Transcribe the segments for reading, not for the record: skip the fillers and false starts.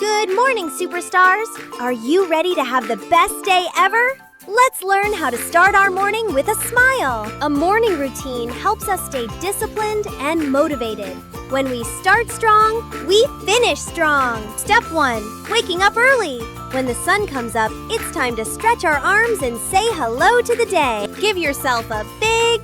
Good morning, superstars! Are you ready to have the best day ever? Let's learn how to start our morning with a smile. A morning routine helps us stay disciplined and motivated. When we start strong, we finish strong. Step 1. Waking up early. When the sun comes up, it's time to stretch our arms and say hello to the day. Give yourself a big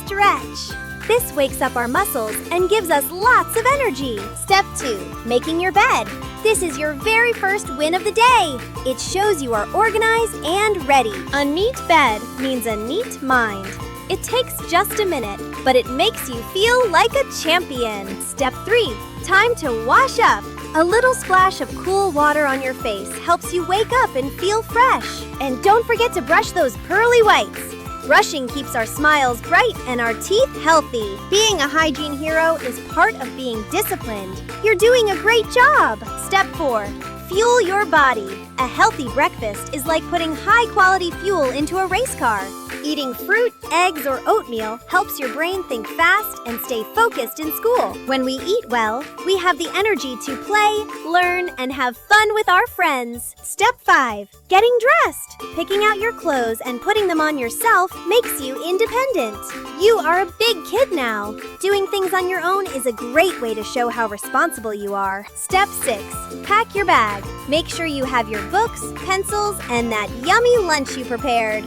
stretch. This wakes up our muscles and gives us lots of energy. Step 2. Making your bed. This is your very first win of the day. It shows you are organized and ready. A neat bed means a neat mind. It takes just a minute, but it makes you feel like a champion. Step 3. Time to wash up. A little splash of cool water on your face helps you wake up and feel fresh. And don't forget to brush those pearly whites. Brushing keeps our smiles bright and our teeth healthy. Being a hygiene hero is part of being disciplined. You're doing a great job. Step 4. Fuel your body. A healthy breakfast is like putting high-quality fuel into a race car. Eating fruit, eggs, or oatmeal helps your brain think fast and stay focused in school. When we eat well, we have the energy to play, learn, and have fun with our friends. Step 5. Getting dressed. Picking out your clothes and putting them on yourself makes you independent. You are a big kid now. Doing things on your own is a great way to show how responsible you are. Step 6. Pack your bag. Make sure you have your books, pencils, and that yummy lunch you prepared.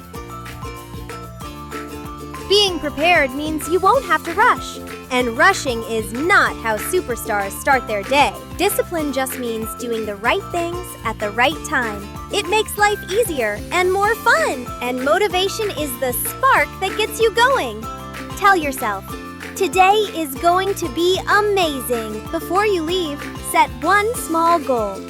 Being prepared means you won't have to rush. And rushing is not how superstars start their day. Discipline just means doing the right things at the right time. It makes life easier and more fun. And motivation is the spark that gets you going. Tell yourself, today is going to be amazing. Before you leave, set one small goal.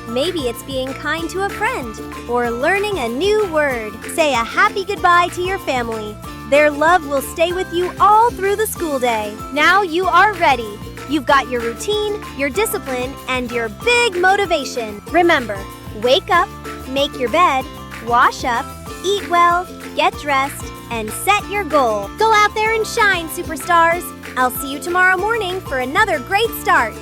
Maybe it's being kind to a friend or learning a new word. Say a happy goodbye to your family. Their love will stay with you all through the school day. Now you are ready. You've got your routine, your discipline, and your big motivation. Remember, wake up, make your bed, wash up, eat well, get dressed, and set your goal. Go out there and shine, superstars. I'll see you tomorrow morning for another great start.